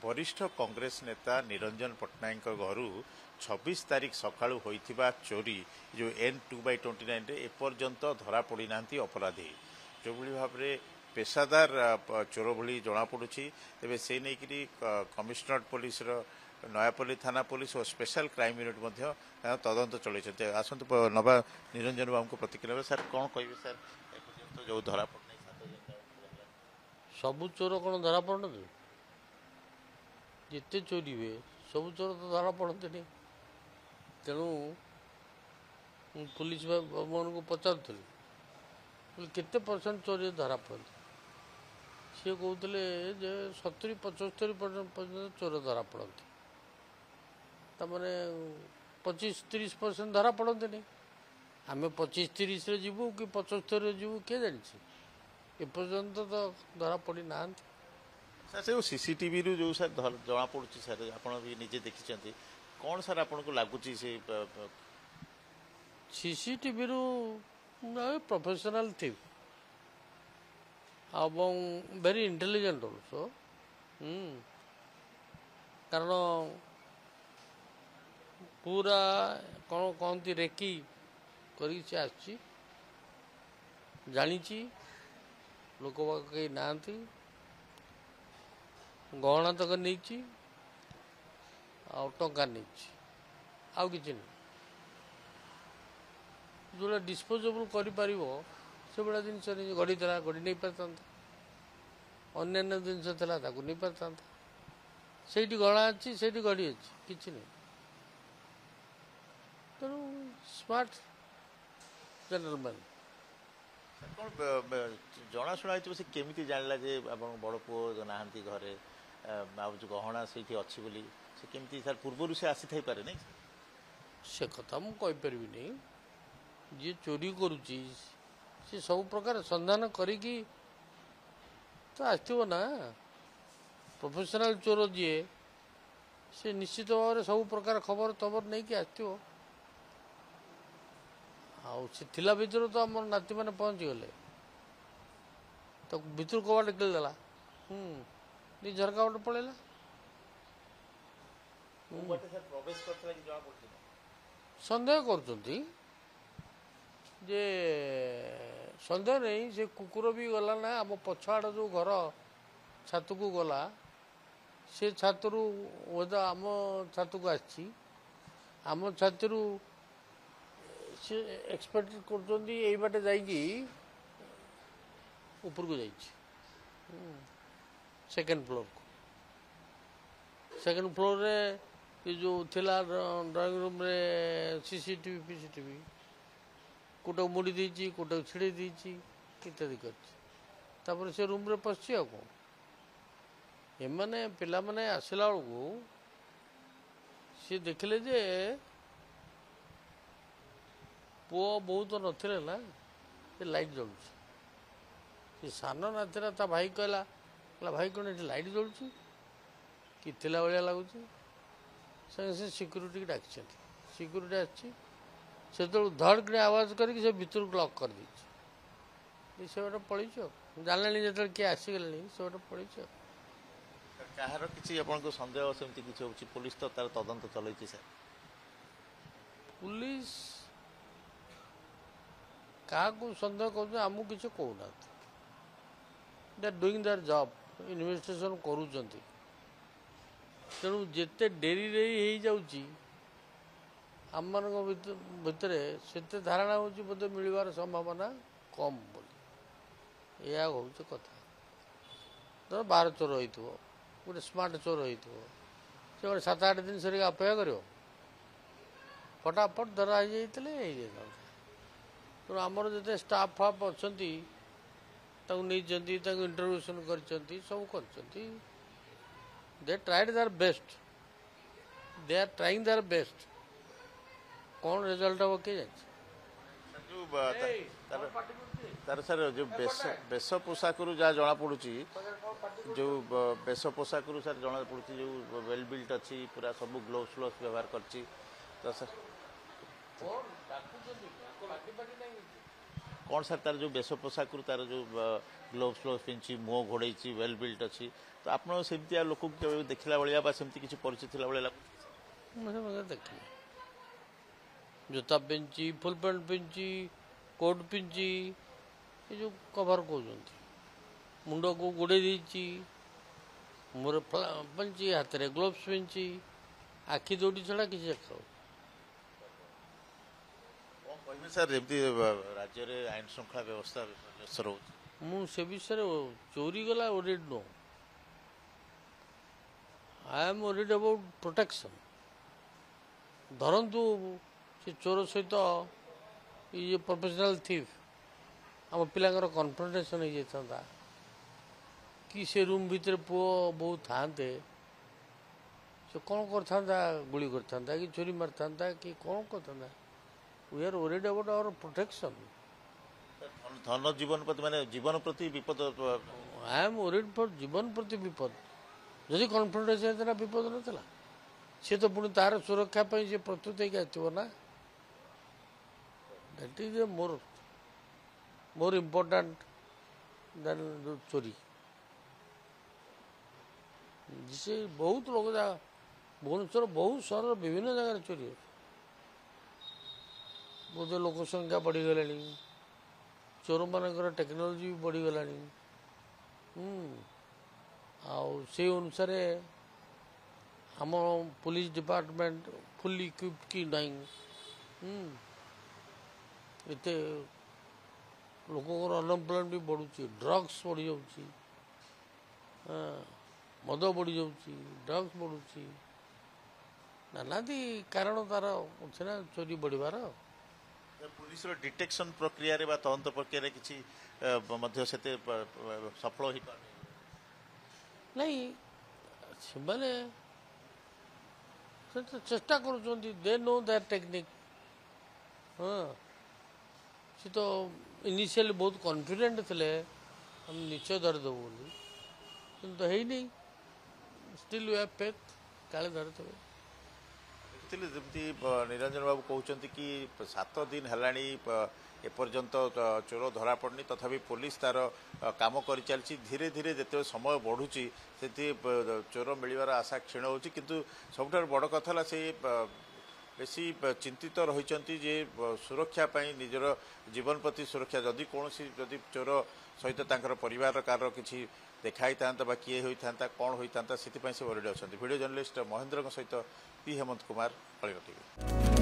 वरिष्ठ कांग्रेस नेता निरंजन पट्टनायक घर 26 तारीख सकाळू होइथिबा चोरी जो N2/29 रे एपर्यंत धरा पड़ी नांती अपराधी जो भली भाव रे पेशादार चोर भली जना पड़ुछि तेबे से नेकिरी कमिशनरेट पुलिस रो नयापल्ली थाना पुलिस और स्पेशल क्राइम यूनिट मध्य तदंत चलैछते आसंत नवा निरंजन बाबू को प्रतिक्रिया सर कौन कहबे सर एपर्यंत जो धरा पड़नै सबु चोर कौन धरा पड़न जिते चोरी हुए सबु चोर तो धरा पड़ते नहीं तेणु पुलिस मान को पचारूली केते परसेंट चोरी धरा पड़ते सी कहते 70-75% चोर धरा पड़ते तमाने 25-30% धरा पड़ते नहीं आम 25-30 जीवु कि 75 जीवु किए जानी एपर्यंत तो धरा पड़ी ना सर से सीसीटीवी रू जो सर जना पड़ी सर आप निजे देखी कौन सर आपन को लगुच से सीसीटीवी रू प्रोफेशनल थी वेरी इंटेलिजेंट ऑल्सो कारण पूरा कौन कहती रेकी करी आसी जानी लोक कहीं ना गहना तक नहीं टंका नहीं आउ कि जो डिस्पोजेबल कर जिनस गढ़ी था गढ़ी नहीं पारता अन्य जिनस नहीं पारता से गहना अच्छी से गढ़ी अच्छी कि नहीं तेणु स्मार्ट जेनरलमैन कौन जनाशुना से केमी जानला जे बड़ पुओ ना घरे जो गहना से अच्छी बोली से केमी सर पूर्व से आसी थाई पारे नहीं से कथा मुझे नहीं जी चोरी करुच्ची सी सब प्रकार संधान करी तो आसो ना प्रोफेशनल चोर जी से निश्चित भाव में सब प्रकार खबर तबर नहीं कि आसो आला भर तो आम नाती मैंने पहुँची गले तो भितर कबाट किदेला नहीं झरका बाटे पड़ेगा सन्देह कर सन्देह नहीं से कुकुर भी गला ना आम पछआड़ जो घर छात को गला से छात रू आम छात को आम छात से एक्सपेक्ट कर बाटे जाइए ऊपर को जाइए सेकेंड फ्लोर को सेकेंड फ्लोर रे ये जो थिला ड्राइंग रूम रे सीसीटीवी पीसीटीवी कोटा मुड़ी देची कोटा छिड़े देची इत्यादि कर से रूम रे पशि आ कौन एमाने पिला माने आसला बेलू सी देखले जे पुओ बहुत नथिले ना ये लाइट जलुची से सान नातीरा ता भाई कहला भाई कौन ये लाइट जलुची कि थिला भाया लगुच से सिक्यूरीटी डाक सिक्यूरीटी आसी से धड़ कि आवाज करके भीतर को लॉक कर दी से गोटे पलैच जानले जो किए आसीगले से गोटे पलैच कहार किसी आपको सन्देह सेमती किसी होची पुलिस तो तार तदंत चलैछि सर पुलिस क्या सन्देह करमको किसी कहना they are doing their job investigation करूँ तेणु जिते डेरी हो आम भितर से धारणा हो बोधे मिलवार संभावना कम बोली यह हूँ कथा तो 12 चोर हो गोटे स्मार्ट चोर हो 7-8 दिन से अपेक्षा कर फटाफट धरा हो जाता तेणु आमर जो स्टाफ फाफ अच्छा इंटरव्यूशन कर सब कर they tried their best they are trying their best कौन रिजल्ट हम किए तार सर जो बेश पोशाक जहाँ जना पड़ी जो बेश पोशाक सर जना पड़ी जो वेल बिल्ट अच्छी पूरा सब ग्लोव्स व्यवहार कर कौन सर तार जो वेश पोशाक तार जो ग्लोव्स फ्लोव्स पिंधि मुह घोड़े वेल बिल्ट अच्छी तो आप सेमती लोक देखला भाया सेमती किसी परिचित भाया मैं देखिए जूता पिंधि फुल पैंट पिंधि कोट पिंधि ये जो कवर कहते मुंड को गोड़े देती मोर पिंधि हाथ में ग्लोव्स पिंधि आखि दौड़ी छड़ा किसी देखा कहते सर जमी राज्य में आईन श्रृंखला व्यवस्था रोचे मुझे विषय चोरी गला worried no I am worried about protection धरतु से चोर सहित ये प्रोफेशनल थीफ आम पिलांकर कन्फ्रंटेशन हो जाता कि से रूम भितर पुओ बहु थाते से कौन करता गुली करता कि चोरी मारता कि कौन करता we are worried about our protection धन जीवन प्रति माने जीवन प्रति विपद आई एम ओरिड फॉर जीवन प्रति विपद जदि कन्फ्रंटेशन विपद नाला सी तो पुणी तार सुरक्षा से प्रस्तुत हो ना that is a more important than चोरी जिसे बहुत लोग भुवनेश्वर बहुत सहर विभिन्न जगह चोरी हो बोधे लोक संख्या बढ़ीगला चोर मानकर टेक्नोलोजी भी बढ़ीगला से अनुसार आम पुलिस डिपार्टमेंट फुल इक्विप्ड कि नहीं एत लोक अनएम्प्लॉयमेंट भी बढ़ुची ड्रग्स बढ़ी जाऊँगी मद बढ़ी जाऊँगी ड्रग्स बढ़ुची नानादी कारण तार अच्छे ना चोरी बढ़िबार पुलिस डिटेक्शन प्रक्रिया रे बा तदंत प्रक्रिया किसी सफल हो नहीं से चेष्टा कर दे नो दैट टेक्निक हाँ सी तो इनिशियली बहुत कॉन्फिडेंट थे हम निश्चय धरदेव बोली कि है नहीं स्टिल वी हैव फेथ काले धरते जमी निरंजन बाबू कहते कि 7 दिन है एपर्यंत चोर धरा पड़नी तथापि पुलिस तार काम कर चलती धीरे धीरे जिते समय बढ़ुची से चोर मिलवार आशा क्षीण हो किंतु सबुठ बड़ कथा से बेसी चिंतित रही जे सुरक्षा निजर जीवन प्रति सुरक्षा जदि कौन जदि चोर सहित परिवार कार किसी देखाई था किए होता कौन होता से वरिड अच्छा वीडियो जर्नलिस्ट महेंद्र सहित पी हेमंत कुमार कलिंग टीवी।